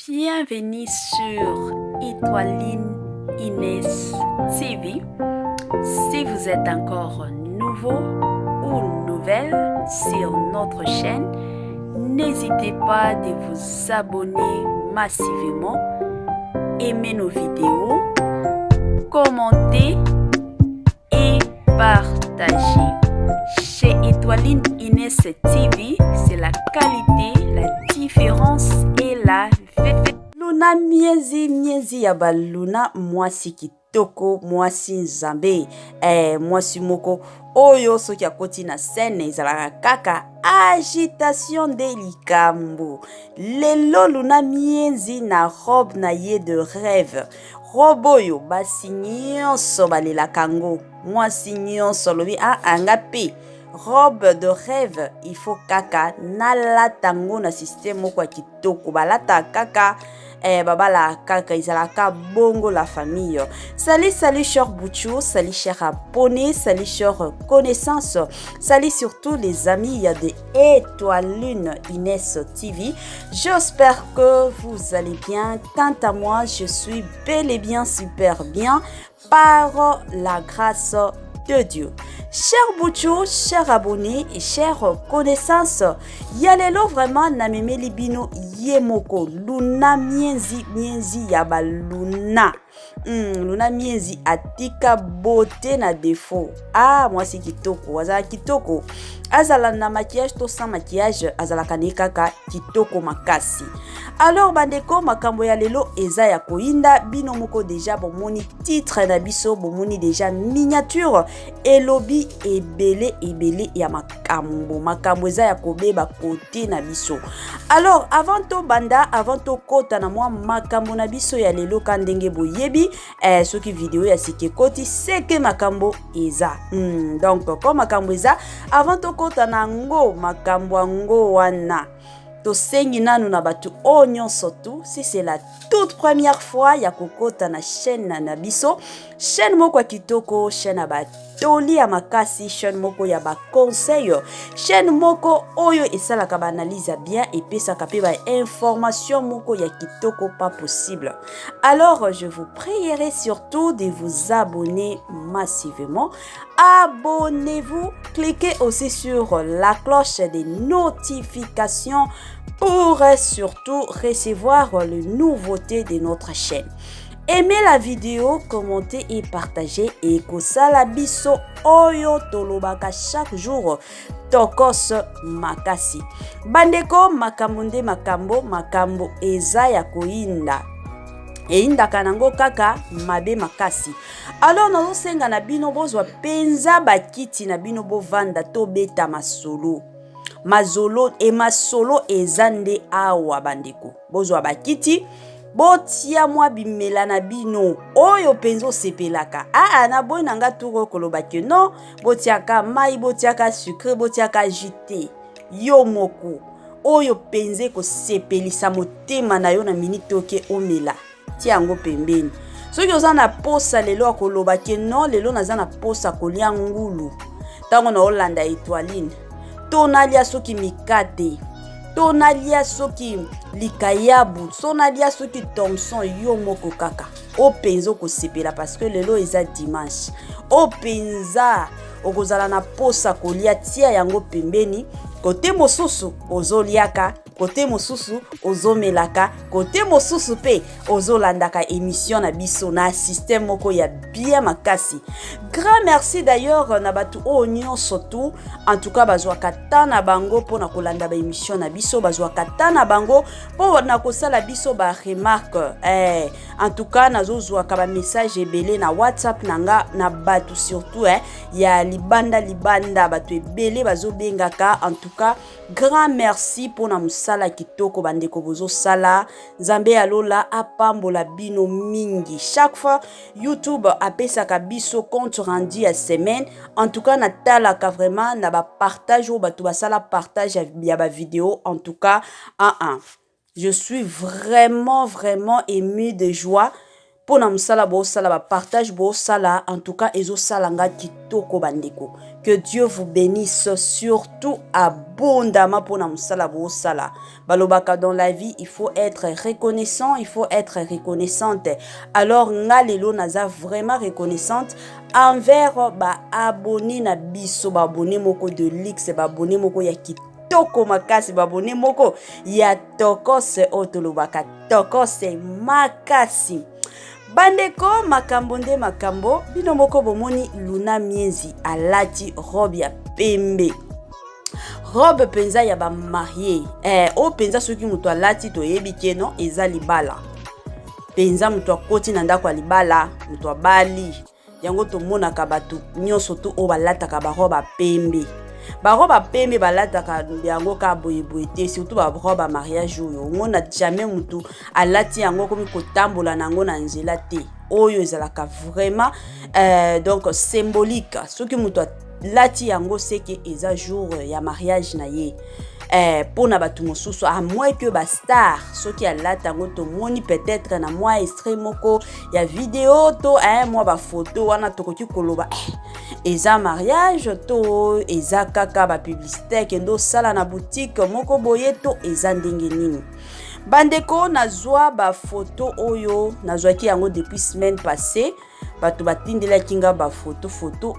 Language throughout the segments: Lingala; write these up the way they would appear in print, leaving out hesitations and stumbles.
Bienvenue sur Étoiline Inès TV. Si vous êtes encore nouveau ou nouvelle sur notre chaîne, n'hésitez pas de vous abonner massivement, aimer nos vidéos, commenter et partager. Chez Étoiline Inès TV, c'est la qualité, la différence et la vérité. Luna miezi ya Luna mwasi kitoko, mwasi nzambe, mwasi moko oyo soki akoti na scène ezalaka kaka agitation de likambo. Lelo Luna miezi na robe na ye de rêve. Robe oyo basi nyonso balelaka yango, mwasi nyonso lobi anga pe robe de rêve, il faut kaka nalatango na système moko ya kitoko, balata kaka babala kaka izalaka bongo la famille. Salut cher Bouchou, salut cher abonnés, salut cher connaissances, salut surtout les amis de Étoiline Inès TV. J'espère que vous allez bien. Quant à moi, je suis bel et bien super bien par la grâce de Dieu. Cher Bouchou, cher abonné et chère connaissance, yalelo vraiment na meme libino yemoko Luna mienzi yaba Luna. Luna mienzi atika beauté na défaut. Moi c'est kitoko, azala kitoko. Azala na maquillage to sans maquillage, azala kanekaka kitoko makasi. Alors bandeko makambo ya lelo eza ya koinda bino moko déjà bomoni titre na biso bomoni déjà miniature elobi ebele ya makambo eza ya kobeba côté na biso. Alors avant to kota na mwa makambo na biso ya lelo kandenge boyebi soki vidéo ya sike koti seke makambo eza. Donc comme makambo eza avant to kota na ngo makambo ngo wana to sengi nanu na batu onyon sotu. Si c'est la toute première fois ya kokota na chaîne na biso, chaîne moko ya kitoko, chaîne ya batoli ya makasi, chaîne moko ya ba conseil, chaîne moko oyo esalaka ba analyse bien et pesaka pe ba information moko ya kitoko pas possible. Alors je vous prierai surtout de vous abonner massivement. Abonnez-vous, cliquez aussi sur la cloche des notifications pour surtout recevoir les nouveautés de notre chaîne. Aimez la vidéo, commentez et partagez et kosala biso oyo tolobaka chaque jour tokos makasi. Bandeko makambo eza ya koinda. Inda kanango kaka mabe makasi. Alors nazo senga na bino bozwa penza bakiti na bino bovanda to beta masolo. Mazolo e masolo ezande awa bandeko. Bozwa bakiti botia mwa bimela na bino oyo penzo sepelaka. Na boy nanga turo koloba ke non, botiaka mai, botiaka sucre, botiaka jité. Yo moko oyo penze ko sepelisa motema na yo na minute oke omela. Tiango pembeni. Soki oza na posa lelo akoloba ke non, lelo naza na posa kolia ngulu. Tango na Olanda Étoiline. Tonalia soki mikate. Tonalia soki likayabu. Tonalia soki Thomson yo moko kaka. O penzo ko sepela parce que lelo eza dimanche. O penza okozala na posa kolia tia yango pembeni. Kote mosusu ozoliaka, kote mosusu ozomelaka, kote mosusu pe ozolandaka émission na biso na système moko ya bien makasi. Grand merci d'ailleurs na batu onyon surtout, en tout cas bazwaka ta na bango po na kolanda ba émission na biso, bazwaka ta na bango po na kosala biso ba remarque. En tout cas nazozwaka ba message ebele na WhatsApp nanga na batu surtout ya libanda batu ebele bazobengaka. En tout cas grand merci pour na musala kitoko bandeko bozo sala Nzambe alola apambola bino mingi. Chaque fois YouTube apesaka biso compte rendu ya semaine. En tout cas natalaka vraiment na ba partage ou batu basala partage ya ba vidéo. En tout cas je suis vraiment ému de joie pona musala bo sala ba partage bo sala en tout cas ezo sala nga kitoko bandeko. Que Dieu vous bénisse surtout abondamment pona musala bo sala. Balobaka dans la vie, il faut être reconnaissant, il faut être reconnaissante. Alors nga lelo naza vraiment reconnaissante envers ba abonné na biso, ba abonné moko de Lix, ba abonné moko ya kitoko makasi, ba abonné moko ya tokose otolobaka tokose makasi. Bandeko makambo nde makambo bino moko bomoni Luna Mienzi alati robe ya pembe. Robe penza ya ba marié. O penza soki muto alati to yebi keno eza libala. Penza muto akoti na ndako ya libala, muto abali. Yango to mona ka batu nyonso to o balata ka ba robe pembe. Ba robe pembe balata ka yango ka boyeboye te, surtout ba robe mariage oyo. Ngona jamais mutu alati yango komi kotambola nango na nzela te. Oyo ezalaka vraiment donc symbolique. Soki mutu lati yango seke eza jour ya mariage na ye. Pona batu mosusu à moins que ba star soki alata yango to moni peut-être na moi extrait moko ya vidéo to moi ba photo wana tokoki koloba eza mariage to eza kaka ba publicité kendo sala na boutique moko boye to eza ndenge nini. Bandeko nazwa ba photo oyo nazwaki yango depuis semaine passée. Batu batindela kinga ba photo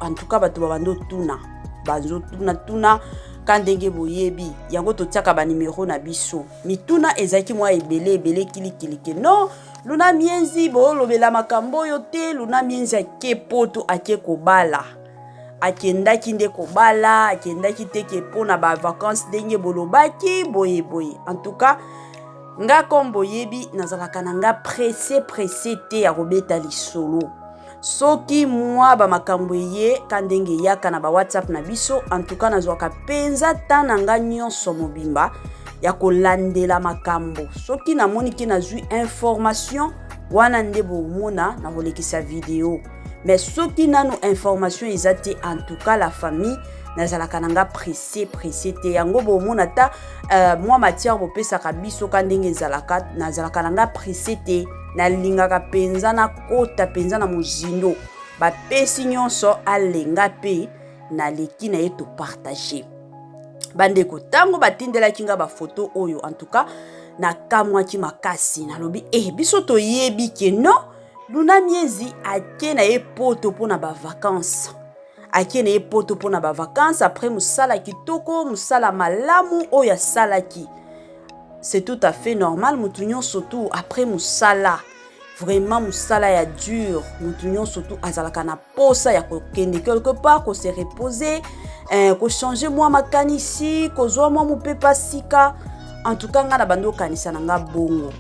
en tout cas batu babando tuna bazo tuna kandenge boyebi yango totiaka ba numéro na biso mituna ezaki mwa ebele kilikilike no Luna Mienzi bo lobela makambo yo te. Luna Mienzi ake poto ake kobala akendaki nde kobala akendaki te ke pona ba vacances ndenge bolobaki boye en tout cas nga kombo yebi nazalaka na nga pressé te ya kobeta lisolo. Soki moi ba makambo ye kandenge yaka na ba WhatsApp na biso en tout cas nazwaka penza tananga nyonso mobimba ya kolandela makambo. Soki na moni ki nazwi information wana nde bomona na kolekisa vidéo. Mais soki nano information ezate en tout cas la famille nazalaka nanga pressé te yango bomona ta moi matière bopesaka biso kandenge ezalaka nazalaka nanga pressé te. Na lingaka penza na kota penza na mozindo ba pesi nyonso alenga pe na leki na yeto partager. Bandeko tango batindela kinga ba photo oyo en tout cas na kamwa ki makasi na lobi biso to yebi ke no Luna Mienzi ake na ye poto pona ba vacances. Ake na ye poto pona ba vacances après musala kitoko musala malamu oya salaki. C'est tout à fait normal mutunyo surtout après musala vraiment musala ya dur mutunyo surtout azalaka na posa ya kokende quelque part ko se reposer ko changer moi makanisi ko zwa moi mupepa sika en tout cas nga na bando kanisa na nga bongo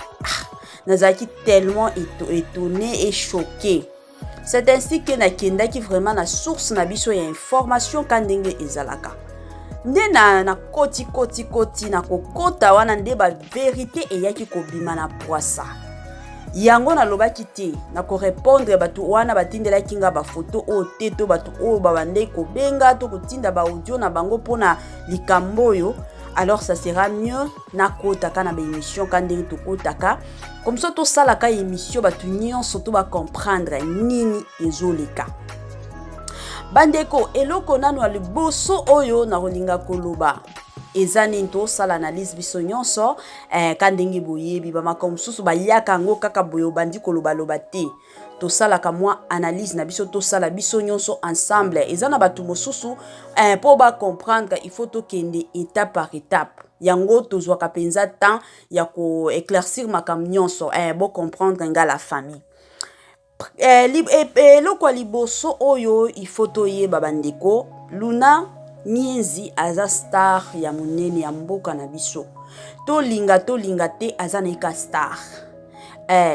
nazaki tellement étonné et choqué. C'est ainsi que na kendaki vraiment na source na biso ya information kandenge ezalaka. Nde na koti na kokota wana nde ba vérité eyaki kobima na poisa. Yango na lobaki te na ko répondre batu wana batindela kinga ba photo o teto batu o babande ko benga to kotinda ba audio na bango pona likamboyo. Alors ça sera mieux na kota kana ba émission kandenge to kotaka comme ça to sala ka émission batu nyonso to ba comprendre nini ezoleka. Bandeko eloko nanu ali boso oyo na rolinga koloba ezani nto sala analyse biso nyonso kandenge boyebi ba makambo susu ba yaka ngo kaka boyo bandi koloba loba te to sala ka moi analyse na biso to sala biso nyonso ensemble ezana batu mosusu pour ba comprendre il faut to kende étape par étape yango tozwa ka penza temps ya ko éclaircir makambo nyonso bo comprendre nga la famille. Loko liboso oyo ifoto ye babandeko Luna Mienzi aza star ya munene ya mboka na biso to linga te aza na eka star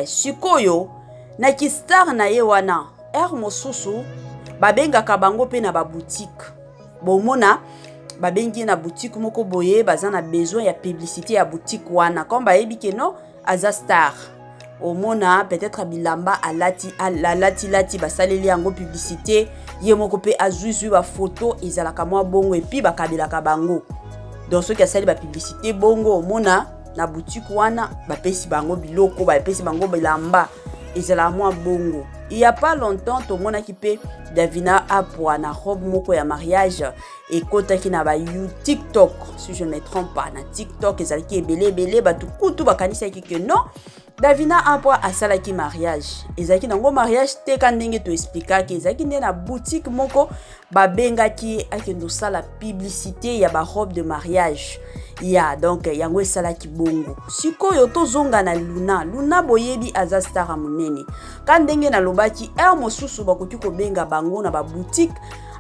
sikoyo na ki star na ye wana mosusu babengaka bango pe na ba boutique bomona babengi na boutique moko boye baza na besoin ya publicité ya boutique wana comme bayebi ke no aza star. Omona peut-être bilamba alati basaleli yango publicité ye moko pe azui ba photo ezalaka mwa bongo et puis bakabelaka bango donc ceux qui asali ba publicité bongo omona na boutique wana bapesi bango biloko bapesi bango bilamba ezala mwa bongo. Il y a pas longtemps to mona ki pe Davina apwa na robe moko ya mariage et kota ki na ba TikTok si je ne me trompe pas na TikTok ezali ki ebele batu kutu bakanisa ki que non Davina apwa asala ki mariage ezali ki nango mariage te ka ndenge to expliquer ki ezali ki nde na boutique moko ba benga ki akendo sala publicité ya ba robe de mariage. Ya donc yango esala ki bongo sikoyo tozonga na Luna boyebi aza star monene ka ndenge na lobaki mosusu bakoki kobenga bango na ba boutique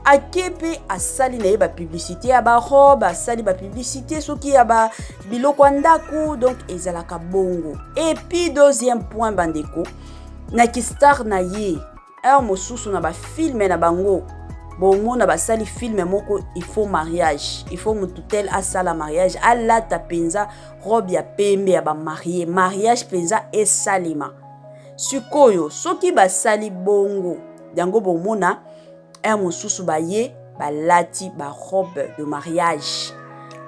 akepe asali na ye ba publicité ya ba robe asali ba publicité soki ya ba biloko ndako donc ezalaka bongo. Et puis deuxième point bandeko na ki star na ye mosusu na ba film na bango bomona basali film moko il faut mariage il faut mututel asala mariage alata penza robe ya pembe ya ba mariage penza esalima sikoyo soki basali bongo yango bomona mosusu baye balati ba robe de mariage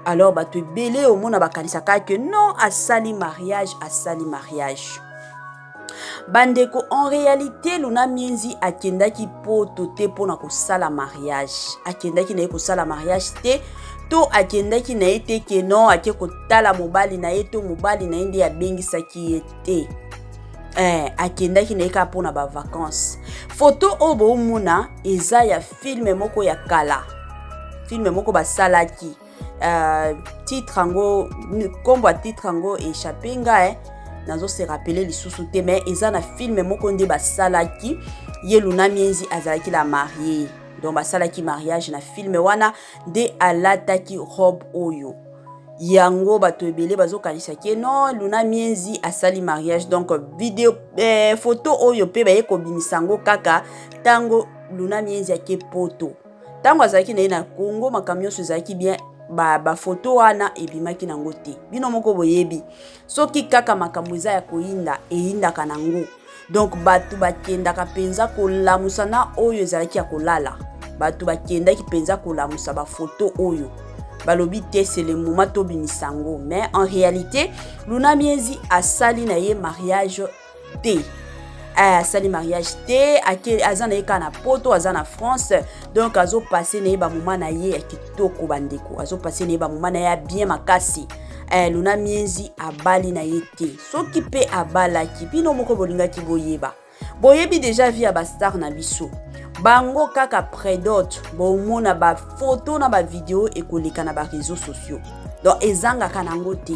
alors bato ebele omona bakanisaka que non asali mariage bandeko. En réalité Luna Mienzi akendaki poto te pona kosala mariage akendaki na ye kosala mariage te to akendaki na ye te ke non ake kotala mobali na ye to mobali na ye nde abengisaki ye te akendaki na ye ka pona ba vacances. Photo oyo bomona eza ya film moko ya kala film moko basalaki titre ango kombo ya titre ango échappé nga nazo se rappeler lisusu te mais eza na film moko nde basalaki ye Luna Mienzi azalaki la mariée donc basalaki mariage na film wana nde alataki robe oyo yango bato ebele bazokanisa ke non Luna Mienzi asali mariage donc vidéo photo oyo pe baye kobimisango kaka tango Luna Mienzi ake poto tango azalaki na ye na Congo makamyo so ezalaki bien ba photo wana ebimaki nango te bino moko boyebi soki kaka makambo eza ya koyinda eyindaka nango donc batu bakendaka penza kolamusa na oyo ezalaki ya kolala batu bakendaki penza kolamusa ba photo oyo balobi te c'est le moment to bimisango mais en réalité Luna Mienzi asali na ye mariage te asali mariage te aza na ye ka na poto aza na France donc azo passer na ye ba moment na ye ya kitoko bandeko azo passer na ye ba moment na ye bien makasi Luna Mienzi abali na ye te soki pe abalaki bino moko bolingaki boyebi déjà via ba star na biso bango kaka prédote bomona ba photo na ba vidéo ekoleka na ba réseaux sociaux donc ezanga kanango te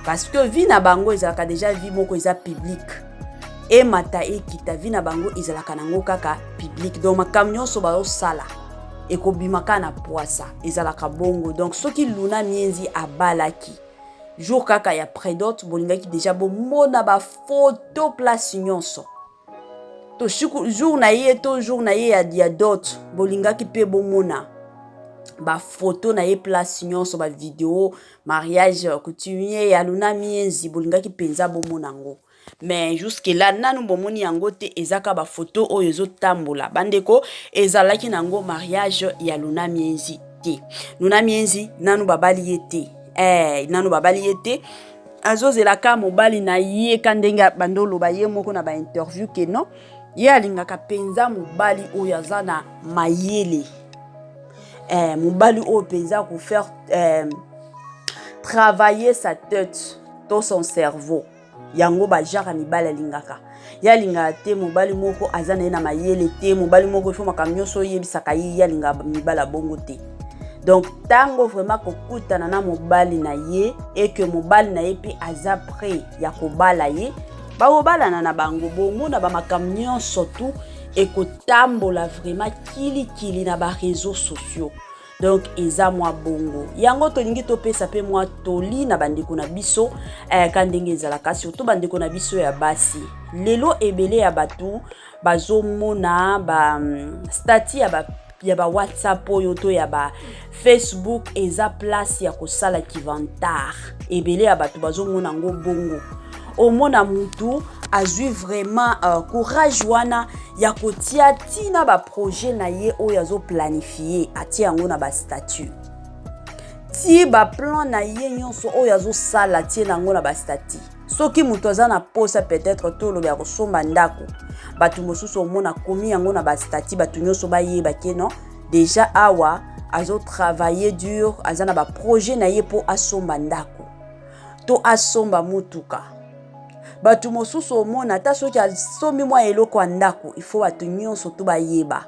parce que vie na bango ezalaka déjà vie moko eza public et mata ekita vie na bango ezalaka nango kaka public donc makamyo so ba osala ekobimaka na poisa ezalaka bongo donc soki Luna Mienzi abalaki jour kaka ya prédote bolingaki déjà bomona ba photo place nyonso to jour na ye to jour na ye ya dot bolingaki pe bomona ba photo na ye place nyonso ba vidéo mariage coutumier ya Luna Mienzi bolingaki penza bomona ngo mais jusque là nanu bomoni yango te ezaka ba photo oyo ezotambola bandeko ezalaki nango mariage ya Luna Mienzi te Luna Mienzi nanu babali ye te nanu babali ye te azozelaka mobali na ye kandenga bandolo ba ye moko na ba interview ke non ye alingaka penza mobali oyo aza na mayele mobali oyo penza ko faire travailler sa tête to son cerveau yango ba jara mibala lingaka ya linga te mobali moko aza na mayele te mobali moko ifo makamyo so yebisaka ye ya linga mibala bongo te donc tango vraiment kokutana na mobali na ye et que mobali na ye pe aza prêt ya kobala ye ba obala na bango bongo na ba makamyo surtout et kotambola vraiment kili na ba réseaux sociaux donc eza mwa bongo yango tolingi topesa pe mwa toli na bandeko na biso kandenge ezalaka surtout bandeko na biso ya basi lelo ebele ya batu bazomona ba stati ya ba WhatsApp oyo to ya ba Facebook eza place ya kosala kivantar ebele ya batu bazomona ngo bongo omona mutu azui vraiment courage wana ya kotia tina ba projet na ye oyo azo planifier atia yango na ba statut ti ba plan na ye nyonso oyo azo sala tie nango na ba statut soki muto aza na posa peut-être tolobi ya kosomba ndako batu mosusu omona komi yango na ba statut batu nyonso bayeba ke non déjà awa azo travailler dur aza na ba projet na ye po asomba ndako to asomba mutuka batu mosusu omona ta soki asombi mwa eloko ya ndako il faut batu nyonso to bayeba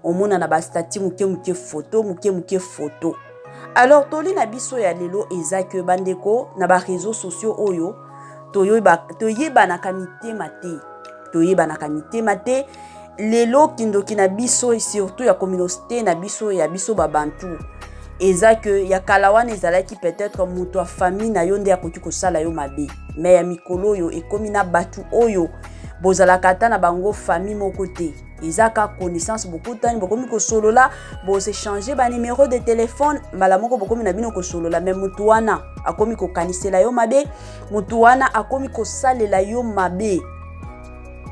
omona na ba statut muke photo alors toli na biso ya lelo eza ke bandeko na ba réseaux sociaux oyo toyebanaka mitema te lelo kindoki na biso surtout ya communauté na biso ya biso babantu eza ke ya kala wana ezalaki peut-être muto ya famille na yo nde akoki kosala yo mabe mais ya mikolo oyo ekomi na batu oyo bozalaka ata na bango famille moko te eza ka connaissance bokutani bokomi kosolola boséchanger ba numéro de téléphone mbala moko bokomi na bino kosolola mais mutu wana akomi kokanisela yo mabe mutu wana akomi kosalela yo mabe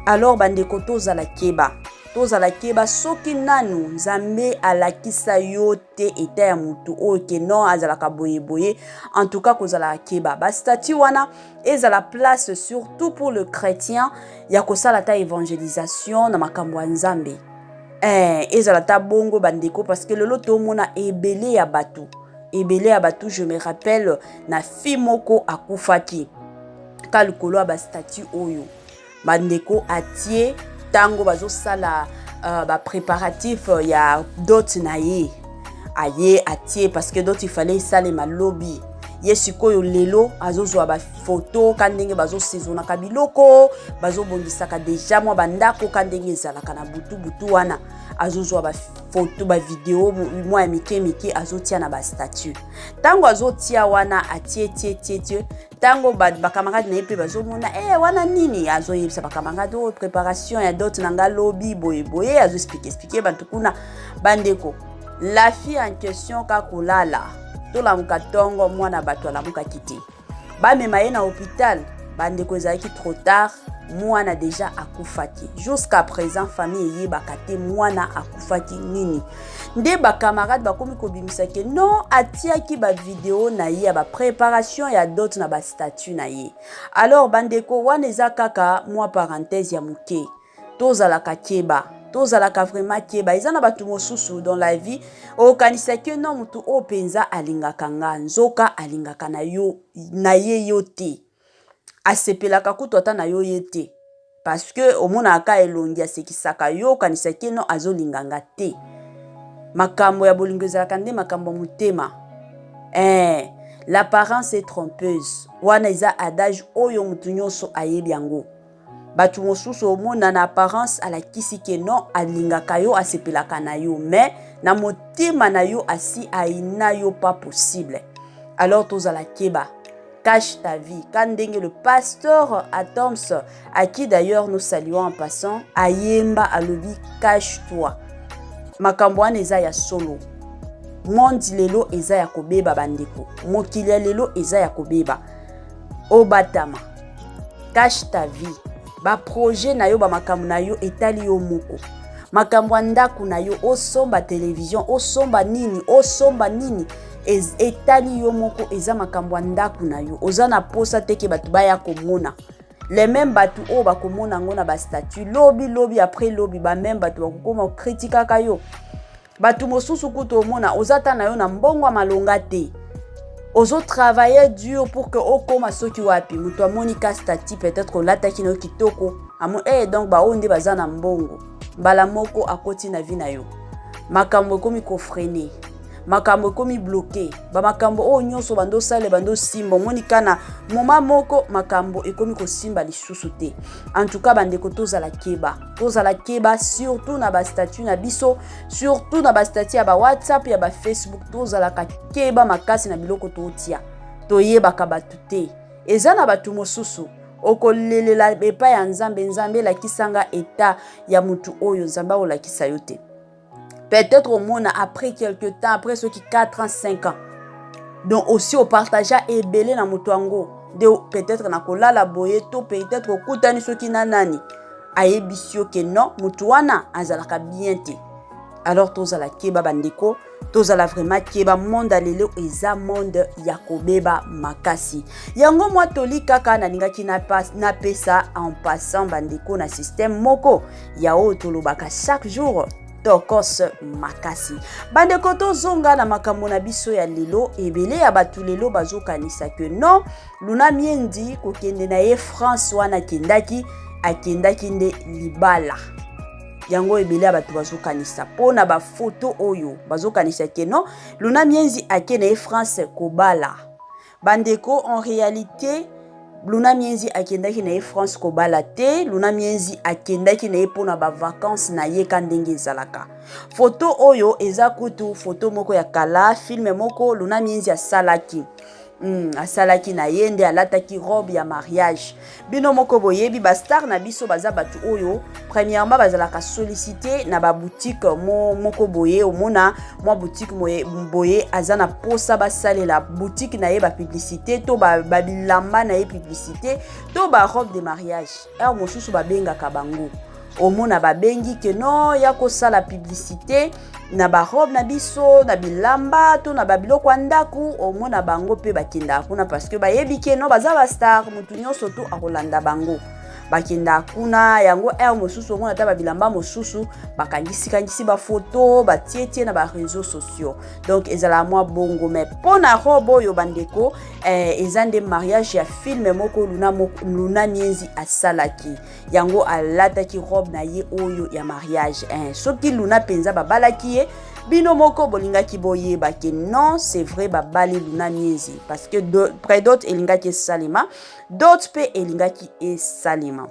alors bandeko tozala keba soki nanu nzambe alakisa yo te eta ya mutu oyo ke non azalaka boye en tout cas kozala keba ba statut wana ezala place surtout pour le chrétien ya kosala ta évangélisation na makambo ya nzambe ezala ta bongo bandeko parce que lelo tomona ebele ya batu je me rappelle na fille moko akufaki ka likolo ya ba statut oyo bandeko atie tango bazo sala ba préparatif ya dot na ye aye atie parce que dot il fallait sale malobi yesikoyo lelo azozwa ba photo kandenge bazo saisona kabiloko bazo bongisaka déjà mwa bandako kandenge ezalaka na butu wana azozwa ba photo ba video mwa ya mike azotia na ba statut tango azotia wana atie tango ba camarade na yepe bazomona wana nini azoyebisa ba camarade o préparation ya dot nanga lobi boye azo expliquer bantu kuna bandeko la fille en question ka kolala to la mukatongo mwana bato la mukakiti ba mema ye na hôpital bandeko ezaki trop tard mwana déjà akufaki jusqu'à présent famille ye bakate mwana akufaki nini nde ba camarade bakomi kobimisa ke non atiaki ba vidéo na ye ba préparation ya dot na ba statut na ye alors bandeko wana eza kaka mwa parenthèse ya muke tozalaka vraiment keba eza na batu mosusu dans la vie okanisa ke non mutu openza alingaka nga nzoka alingaka na ye yo te asepelaka kutu ata na yo ye te parce que omona aka elongi asekisaka yo kanisa ke non azolinganga te makambo ya bolingo ezalaka nde makambo mutema l'apparence est trompeuse wana eza adage oyo mutu nyonso ayebi yango batu mosusu omona na apparence alakisi ke non alingaka yo asepelaka na yo mais na motema na yo asi aina yo pas possible alors tozala keba cache ta vie quand ndenge le pasteur Atoms à qui d'ailleurs nous saluons en passant ayemba alobi cache-toi makambo wana eza ya solo mondi lelo eza ya kobeba bandeko mokili lelo eza ya kobeba obatama cache ta vie ba projet na yo ba makambo na yo etali yo moko makambo ndaku na yo osomba télévision osomba nini etali yo moko eza makambo ndaku na yo oza na posa teke batu baya komona les mêmes batu o ba komona ngona ba statut lobi après lobi ba même batu ba kokoma critique ka yo batu mosusu kuto omona ozata na yo na mbongo malonga te ozo travailler dur pour que okoma soki wapi muto amonika statut peut-être lataki no kitoko donc ba onde bazana mbongo mbala moko akoti na vie na yo makambo komi ko freiner makambo komi bloqué ba makambo o nyonso bando sale bando simba monika na moma moko makambo ekomi ko simba lisusu te en tout cas bande ko tozala keba surtout na ba statut na biso surtout na ba statut ya ba WhatsApp ya ba Facebook tozala ka keba makasi na biloko totia toyebaka batu te eza na batu mosusu okolelela bepa ya nzambe la kisanga eta ya mutu oyo nzamba o la kisayote peut-être au monde après quelque temps après ceux qui 4 ans 5 ans donc aussi au partager et belé na mutu ango de peut-être na kolala boyeto peut-être okutani ceux qui nanani ayebisio que non mutu wana azalaka bien te alors tozala keba bandeko tozala vraiment keba monde lelo eza monde ya kobeba makasi yango mwa toli kaka nalingaki na pesa en passant bandeko na système moko ya oyo tolobaka chaque jour tokos makasi bandeko tozonga na makambo na biso ya lelo ebele ya batu lelo bazokanisa ke non Luna Miendi kokende na ye France wana akendaki nde libala yango ebele abatu bazokanisa pona ba photo oyo bazokanisa ke non Luna Miendi akende na France kobala bandeko en réalité Luna Miendi akendaki na ye France kobala te Luna Miendi akendaki na ye pona ba vacances na ye kandenge ezalaka photo oyo eza kutu photo moko ya kala film moko Luna Miendi asalaki asalaki na ye nde alataki robe ya mariage bino moko boyebi ba star na biso baza batu oyo premièrement bazalaka sollicité na ba boutique moko boye omona mwa boutique boye azana posa basalela boutique na ye ba publicité to ba bilamba na ye publicité to ba robe de mariage mosusu babengaka bango omona babengi ke non ya kosala publicité na ba robe na biso na bilamba to na babiloko andaku omona bango pe bakenda kuna parce que bayebi ke non baza ba star mutu nyonso to akolanda bango bakenda kuna yango mosusu omona ta babilamba mosusu bakangisi ba photo batietie na ba réseaux sociaux donc ezala mwa bongo mais pona robe oyo bandeko ezande mariage ya film moko Luna Miendi asalaki yango alataki robe na ye oyo ya mariage soki Luna penza babalaki ye bino moko bolingaki boyeba ke non c'est vrai babali Luna Miendi parce que près d'autres elingaki salima d'autres pe elingaki salima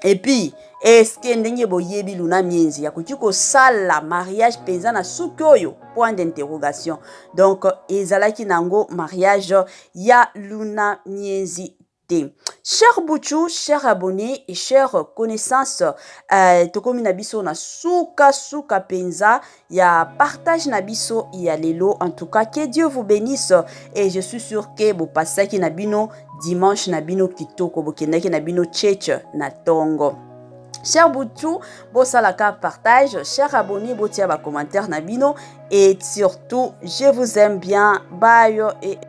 et puis est-ce que ndenge boyebi Luna Miendi ya kuti ko sala mariage penza na suki oyo point d'interrogation donc ezalaki nango mariage ya Luna Miendi. Cher Bouchou, cher abonné et chers connaissances, tokomi nabiso na suka penza ya partage nabiso ya lelo. En tout cas, que Dieu vous bénisse et je suis sûr que vous passez ki nabino dimanche nabino kitoko bokendaki nabino church na tongo. Cher Bouchou, bosalaka partage, cher abonné, botia ba commentaire nabino et surtout je vous aime bien. Bye et